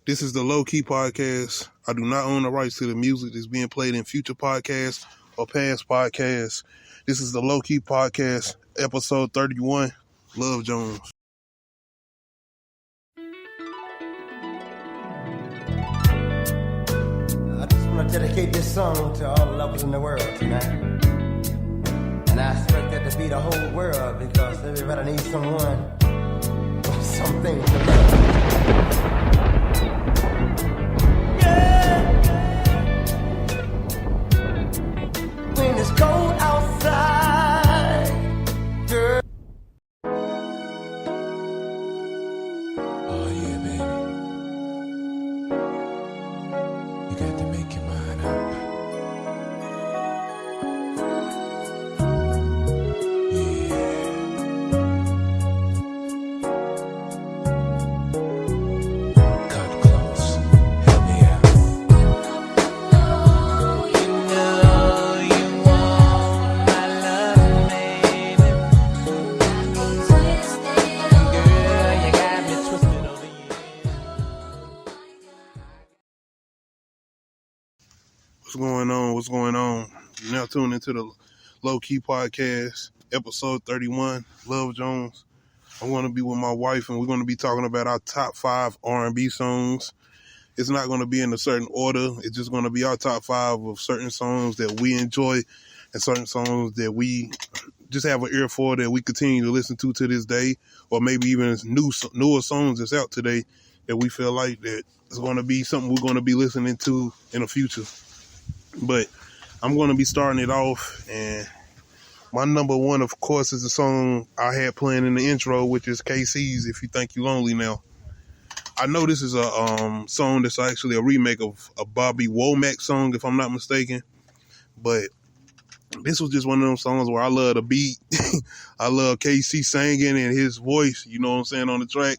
This is the Low Key Podcast. I do not own the rights to the music that's being played in future podcasts or past podcasts. This is the Low Key Podcast, episode 31, Love Jones. I just want to dedicate this song to all the lovers in the world tonight. And I expect that to be the whole world because everybody needs someone or something to love. When it's cold outside, girl. Oh yeah, baby. You got to make your mind up. Yeah. Cut close. Help me out. What's going on? You're now tuned into the Low Key Podcast, episode 31, Love Jones. I'm going to be with my wife, and we're going to be talking about our top 5 RnB songs. It's not going to be in a certain order. It's just going to be our top 5 of certain songs that we enjoy and certain songs that we just have an ear for that we continue to listen to this day, or maybe even newer songs that's out today that we feel like that is going to be something we're going to be listening to in the future. But I'm going to be starting it off, and my number one, of course, is the song I had playing in the intro, which is KC's If You Think You Lonely Now. I know this is a song that's actually a remake of a Bobby Womack song, if I'm not mistaken, but this was just one of them songs where I love the beat. I love KC singing and his voice, you know what I'm saying, on the track.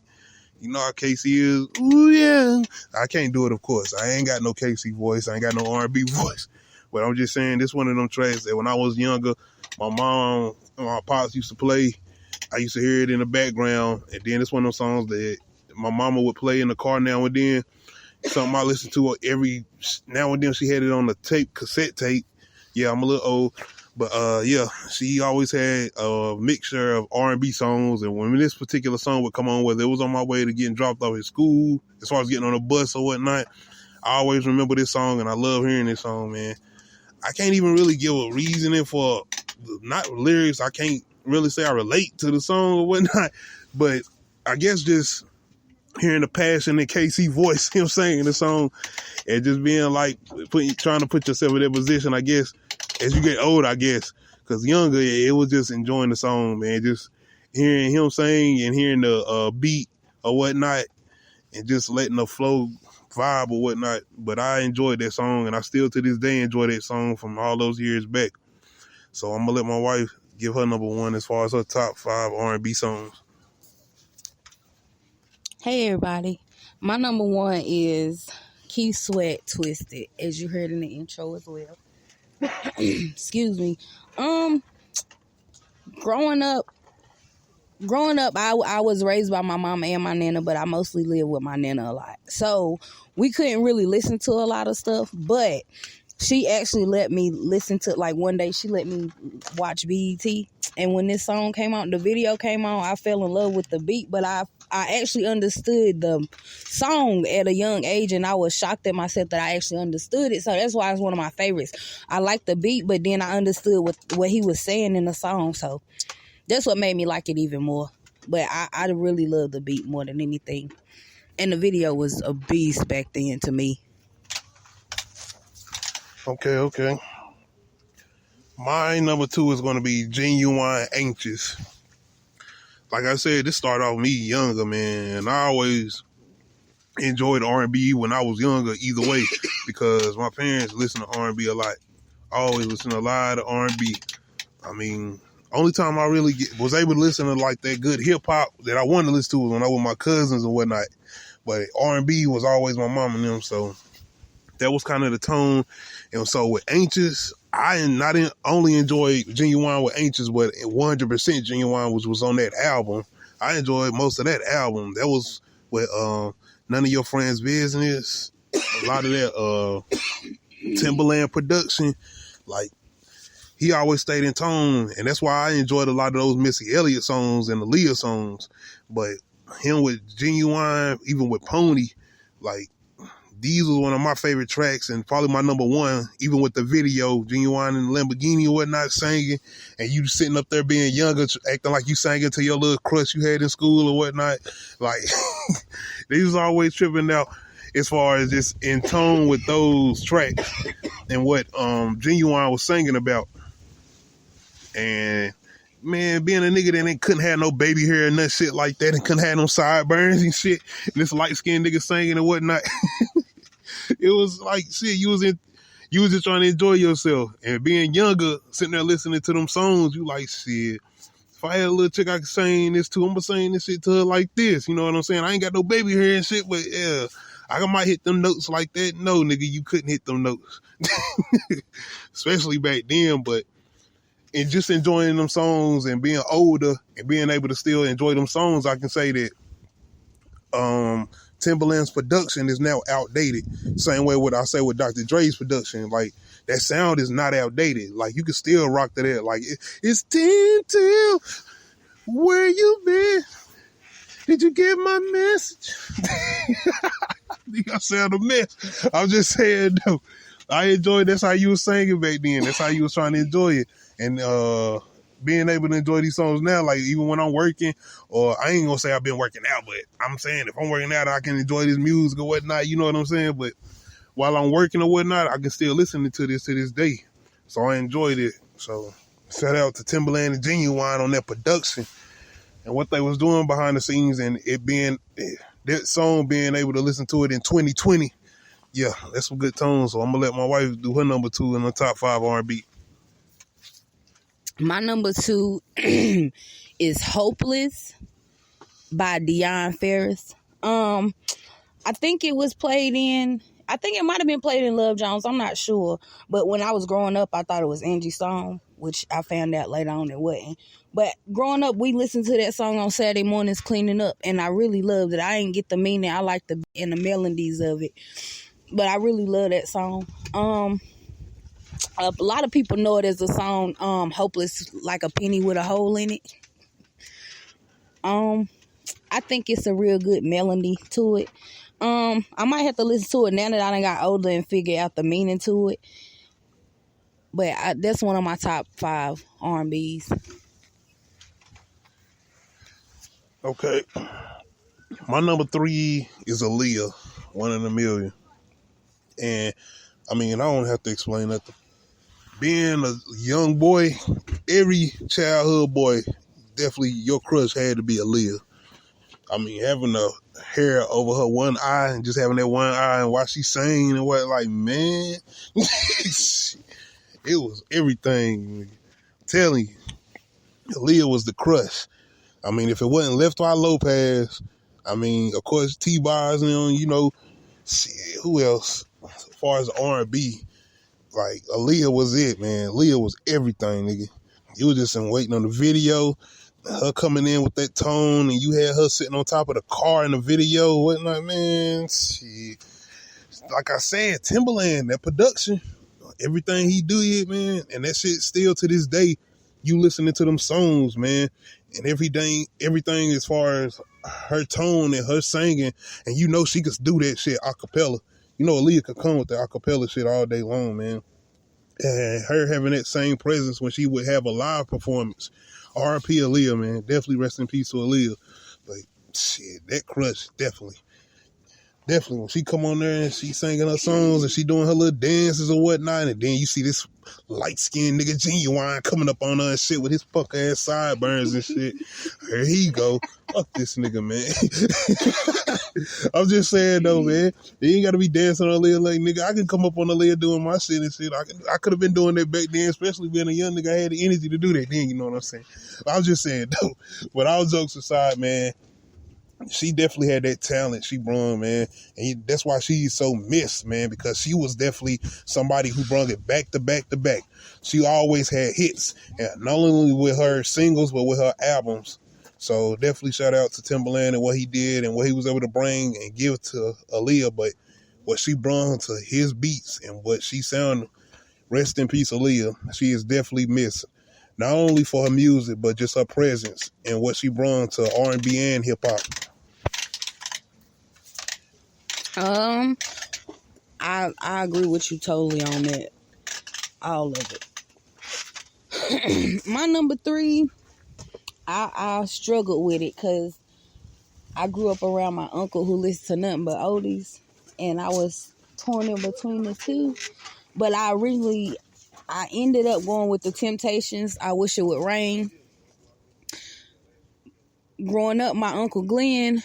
You know how KC is. Ooh, yeah. I can't do it, of course. I ain't got no KC voice. I ain't got no R&B voice. But I'm just saying, this one of them tracks that when I was younger, my mom and my pops used to play. I used to hear it in the background. And then it's one of those songs that my mama would play in the car now and then. Something I listen to every now and then. She had it on the cassette tape. Yeah, I'm a little old. But yeah, she always had a mixture of R&B songs, and when this particular song would come on, whether it was on my way to getting dropped off at school, as far as getting on a bus or whatnot, I always remember this song, and I love hearing this song, man. I can't even really give a reasoning for not lyrics. I can't really say I relate to the song or whatnot, but I guess just hearing the passion in KC voice, him singing the song, and just being like trying to put yourself in that position, I guess. As you get older, I guess, because younger, it was just enjoying the song, man. Just hearing him sing and hearing the beat or whatnot, and just letting the flow vibe or whatnot. But I enjoyed that song, and I still to this day enjoy that song from all those years back. So I'm gonna let my wife give her number one as far as her top 5 R&B songs. Hey everybody, my number one is Keith Sweat, Twisted, as you heard in the intro as well. Excuse me. Growing up, I was raised by my mama and my nana, but I mostly lived with my nana a lot. So we couldn't really listen to a lot of stuff, but she actually let me listen to, like one day she let me watch BET. And when this song came out, the video came on, I fell in love with the beat, but I actually understood the song at a young age, and I was shocked at myself that I actually understood it. So that's why it's one of my favorites. I like the beat, but then I understood what he was saying in the song. So that's what made me like it even more. But I really love the beat more than anything. And the video was a beast back then to me. Okay. My number 2 is going to be Genuine Anxious. Like I said, this started off me younger, man. And I always enjoyed R&B when I was younger either way because my parents listened to R&B a lot. I always listened to a lot of R&B. I mean, only time I really was able to listen to like that good hip-hop that I wanted to listen to was when I was with my cousins and whatnot. But R&B was always my mom and them, so that was kind of the tone. And so with Anxious, I not only enjoyed Genuine with Anxious, but 100% Genuine was on that album. I enjoyed most of that album. That was with None of Your Friends' Business. A lot of that Timberland production, like, he always stayed in tone, and that's why I enjoyed a lot of those Missy Elliott songs and the Leah songs. But him with Genuine, even with Pony, like, these was one of my favorite tracks and probably my number one, even with the video, Genuine in the Lamborghini and whatnot, singing, and you sitting up there being younger, acting like you sang it to your little crush you had in school or whatnot. Like, they was always tripping out as far as just in tone with those tracks and what Genuine was singing about. And man, being a nigga that couldn't have no baby hair and that shit like that, and couldn't have no sideburns and shit, and this light skinned nigga singing and whatnot, it was like shit. You was just trying to enjoy yourself, and being younger, sitting there listening to them songs, you like, shit, if I had a little chick I could sing this to, I'm gonna sing this shit to her like this. You know what I'm saying? I ain't got no baby hair and shit, but yeah, I might hit them notes like that. No, nigga, you couldn't hit them notes, especially back then. But and just enjoying them songs and being older and being able to still enjoy them songs, I can say that Timberland's production is now outdated. Same way what I say with Dr. Dre's production. Like, that sound is not outdated. Like, you can still rock to that. Like, it's 10 till where you been? Did you get my message? I sound a mess. I'm just saying, though, I enjoyed, that's how you was singing back then. That's how you was trying to enjoy it. And being able to enjoy these songs now, like, even when I'm working, or I ain't gonna say I've been working out, but I'm saying if I'm working out, I can enjoy this music or whatnot, you know what I'm saying? But while I'm working or whatnot, I can still listen to this day. So I enjoyed it. So shout out to Timberland and Genuine on that production and what they was doing behind the scenes, and it being, that song being able to listen to it in 2020. Yeah, that's some good tones. So I'm gonna let my wife do her number 2 in the top 5 R&B. My number 2 is Hopeless by Deion Ferris. I think it was played in, I think it might have been played in Love Jones. I'm not sure. But when I was growing up, I thought it was Angie's song, which I found out later on it wasn't. But growing up, we listened to that song on Saturday mornings cleaning up, and I really loved it. I didn't get the meaning. I like the beat and the melodies of it. But I really love that song. A lot of people know it as the song Hopeless, like a penny with a hole in it. I think it's a real good melody to it. I might have to listen to it now that I done got older and figure out the meaning to it. But that's one of my top 5 R&Bs. Okay. My number 3 is Aaliyah, One in a Million. And I mean, I don't have to explain nothing. Being a young boy, every childhood boy, definitely your crush had to be Aaliyah. I mean, having the hair over her one eye and just having that one eye and while she sang and what, like, man, it was everything. I'm telling you, Aaliyah was the crush. I mean, if it wasn't Left Eye Lopez, I mean, of course, T-Bars and, you know, shit, who else? As far as R&B, like, Aaliyah was it, man. Aaliyah was everything, nigga. You was just waiting on the video, her coming in with that tone, and you had her sitting on top of the car in the video, whatnot, man. Shit. Like I said, Timberland, that production, everything he did, man, and that shit still to this day, you listening to them songs, man, and everything as far as her tone and her singing, and you know she could do that shit a cappella. You know, Aaliyah could come with the acapella shit all day long, man. And her having that same presence when she would have a live performance. R.I.P. Aaliyah, man. Definitely rest in peace to Aaliyah. But shit, that crush, definitely. Definitely, when she come on there and she singing her songs and she doing her little dances or whatnot, and then you see this light-skinned nigga Genuine coming up on her and shit with his fuck-ass sideburns and shit. Here he go. Fuck this nigga, man. I'm just saying, though, man. You ain't got to be dancing on Aaliyah like, nigga, I can come up on Aaliyah doing my shit and shit. I could have been doing that back then, especially being a young nigga. I had the energy to do that then, you know what I'm saying? I was just saying, though. But all jokes aside, man, she definitely had that talent she brung, man. And that's why she's so missed, man, because she was definitely somebody who brung it back to back to back. She always had hits, and not only with her singles, but with her albums. So definitely shout out to Timberland and what he did and what he was able to bring and give to Aaliyah, but what she brought to his beats and what she sounded, rest in peace, Aaliyah, she is definitely missed. Not only for her music, but just her presence and what she brought to R&B and hip hop. I agree with you totally on that. All of it. My number 3, I struggled with it because I grew up around my uncle who listened to nothing but oldies, and I was torn in between the two. But I ended up going with the Temptations. I Wish It Would Rain. Growing up, my Uncle Glenn,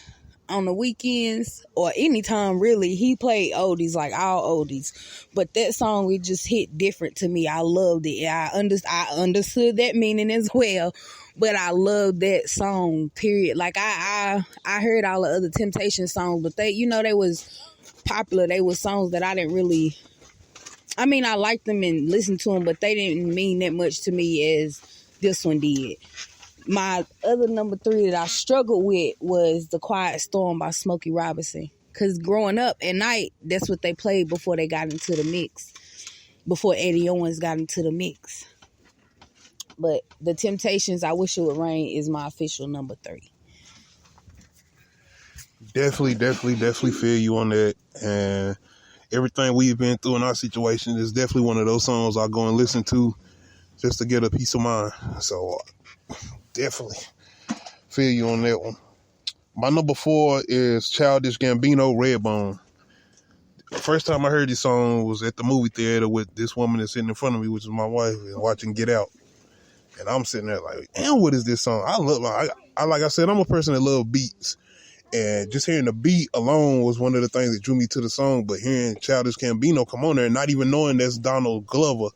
on the weekends or anytime really, he played oldies, like all oldies. But that song, it just hit different to me. I loved it. I understood that meaning as well. But I loved that song, period. Like I heard all the other Temptation songs, but they was popular. They were songs that I didn't really, I mean, I liked them and listened to them, but they didn't mean that much to me as this one did. My other number 3 that I struggled with was The Quiet Storm by Smokey Robinson. Because growing up at night, that's what they played before they got into the mix. Before Eddie Owens got into the mix. But the Temptations, I Wish It Would Rain is my official number 3. Definitely feel you on that. And everything we've been through in our situation is definitely one of those songs I go and listen to just to get a peace of mind. So definitely feel you on that one. My number 4 is Childish Gambino, Redbone. The first time I heard this song was at the movie theater with this woman that's sitting in front of me, which is my wife, and watching Get Out. And I'm sitting there like, damn, what is this song? Like I said, I'm a person that loves beats. And just hearing the beat alone was one of the things that drew me to the song. But hearing Childish Gambino come on there and not even knowing that's Donald Glover,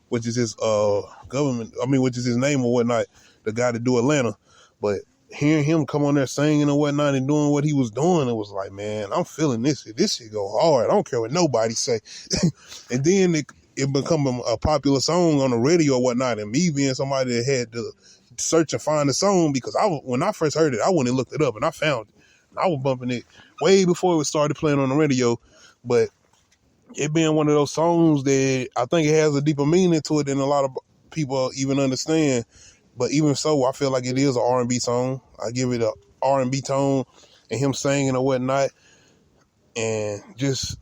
which is his which is his name or whatnot, the guy that do Atlanta. But hearing him come on there singing and whatnot and doing what he was doing, it was like, man, I'm feeling this. This shit go hard. I don't care what nobody say. And then it become a popular song on the radio or whatnot. And me being somebody that had to search and find the song, because when I first heard it, I went and looked it up and I found it. And I was bumping it way before it started playing on the radio. But it being one of those songs that I think it has a deeper meaning to it than a lot of people even understand. But even so, I feel like it is an R&B song. I give it a R&B tone and him singing or whatnot. And just,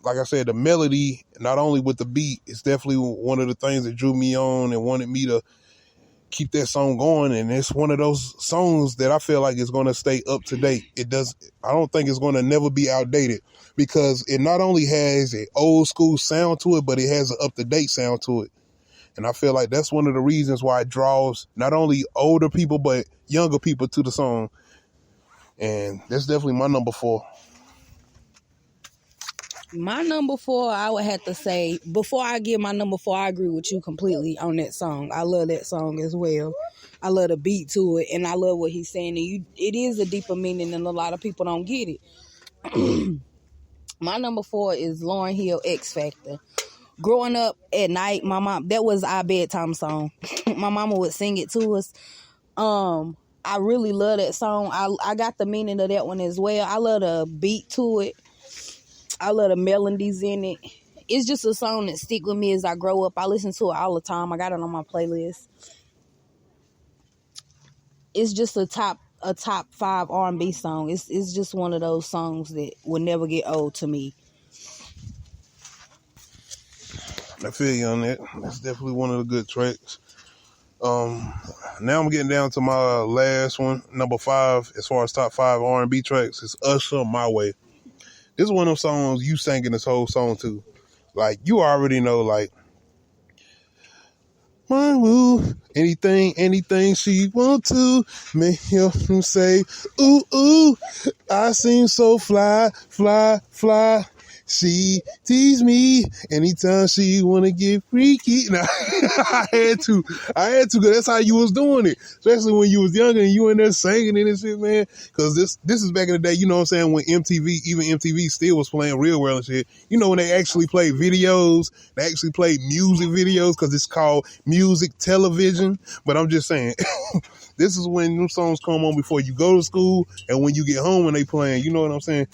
like I said, the melody, not only with the beat, it's definitely one of the things that drew me on and wanted me to keep that song going. And it's one of those songs that I feel like is going to stay up to date. I don't think it's going to never be outdated, because it not only has an old school sound to it, but it has an up to date sound to it. And I feel like that's one of the reasons why it draws not only older people, but younger people to the song. And that's definitely my number 4. My number 4, I would have to say, before I give my number 4, I agree with you completely on that song. I love that song as well. I love the beat to it, and I love what he's saying. And it is a deeper meaning, and a lot of people don't get it. My number 4 is Lauryn Hill, X Factor. Growing up at night, my mom, that was our bedtime song. My mama would sing it to us. I really love that song. I got the meaning of that one as well. I love the beat to it. I love the melodies in it. It's just a song that stick with me as I grow up. I listen to it all the time. I got it on my playlist. It's just a top 5 R&B song. It's just one of those songs that will never get old to me. I feel you on that. That's definitely one of the good tracks. Now I'm getting down to my last one, number 5, as far as top 5 R&B tracks. It's Usher, My Way. This is one of those songs you singing this whole song to. Like, you already know, like, my move, anything she want to make him say, ooh, ooh, I seem so fly. She tease me anytime she wanna get freaky. Now, I had to, cause that's how you was doing it. Especially when you was younger and you in there singing it and shit, man. Cause this is back in the day, you know what I'm saying, when even MTV still was playing real well and shit. You know, when they actually played videos, they actually played music videos, cause it's called music television. But I'm just saying, this is when them songs come on before you go to school and when you get home when they playing, you know what I'm saying?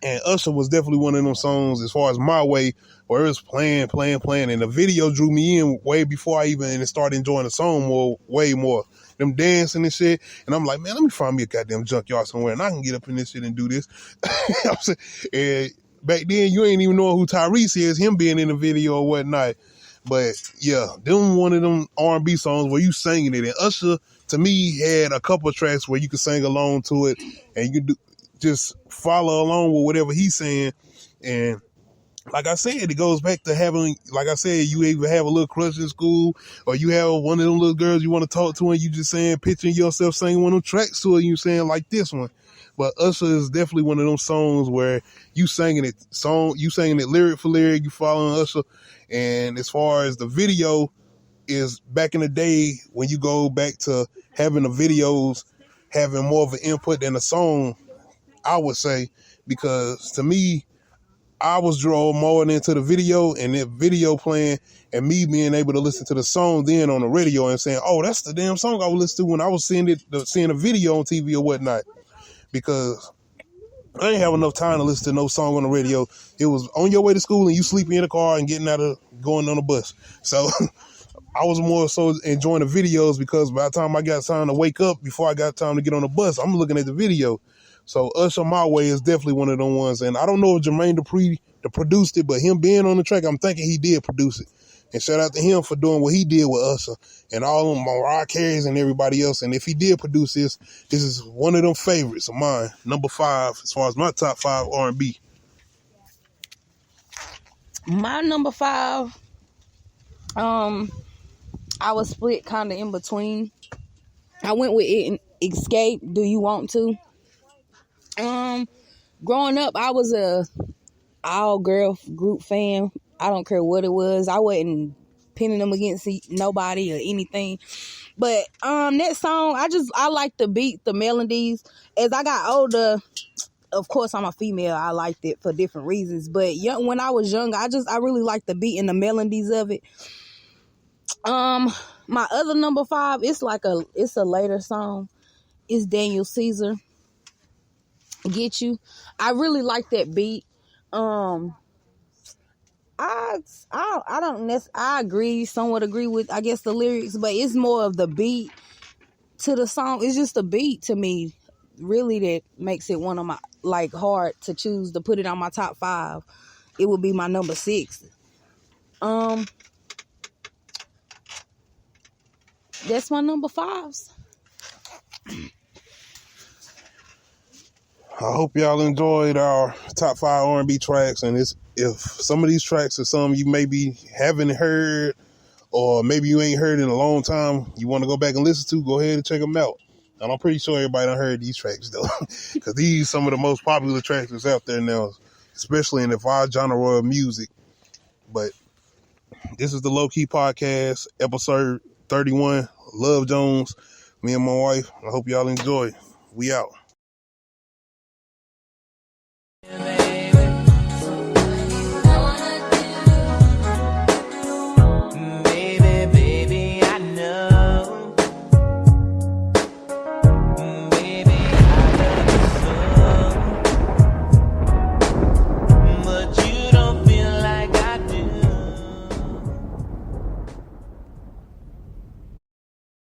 And Usher was definitely one of them songs, as far as my way, where it was playing. And the video drew me in way before I even started enjoying the song way more. Them dancing and shit. And I'm like, man, let me find me a goddamn junkyard somewhere and I can get up in this shit and do this. I'm saying, and back then, you ain't even know who Tyrese is, him being in the video or whatnot. But yeah, them one of them R&B songs where you singing it. And Usher, to me, had a couple of tracks where you could sing along to it and you could just follow along with whatever he's saying. And like I said, it goes back to having, like I said, you either have a little crush in school or you have one of them little girls you want to talk to and you just saying, picturing yourself singing one of them tracks to it and you saying like this one. But Usher is definitely one of them songs where you singing it lyric for lyric, you following Usher. And as far as the video is, back in the day when you go back to having the videos having more of an input than the song, I would say, because to me, I was drawn more into the video and the video playing and me being able to listen to the song then on the radio and saying, oh, that's the damn song I would listen to when I was seeing a video on TV or whatnot. Because I didn't have enough time to listen to no song on the radio. It was on your way to school and you sleeping in the car and going on the bus. So I was more so enjoying the videos because by the time I got time to wake up, before I got time to get on the bus, I'm looking at the video. So Usher My Way is definitely one of them ones. And I don't know if Jermaine Dupri produced it, but him being on the track, I'm thinking he did produce it. And shout out to him for doing what he did with Usher and all of them, Mariah Carey's and everybody else. And if he did produce this is one of them favorites of mine. Number 5 as far as my top 5 R&B. My number 5, I was split kind of in between. I went with Escape, Do You Want To? Growing up, I was a all-girl group fan. I don't care what it was. I wasn't pinning them against nobody or anything. But that song, I like the beat, the melodies. As I got older, of course, I'm a female. I liked it for different reasons. But when I was young, I really liked the beat and the melodies of it. My other number 5, it's a later song. It's Daniel Caesar, Get You. I really like that beat. I somewhat agree with, I guess, the lyrics, but it's more of the beat to the song. It's just a beat to me, really, that makes it one of my, hard to choose to put it on my top 5. It would be my number 6. That's my number 5s. I hope y'all enjoyed our top 5 R&B tracks. And if some of these tracks are some you maybe haven't heard or maybe you ain't heard in a long time, you want to go back and listen to, go ahead and check them out. And I'm pretty sure everybody done heard these tracks, though, because these are some of the most popular tracks that's out there now, especially in the vibe genre of music. But this is the Low Key Podcast, episode 31. Love Jones, me and my wife. I hope y'all enjoy. We out.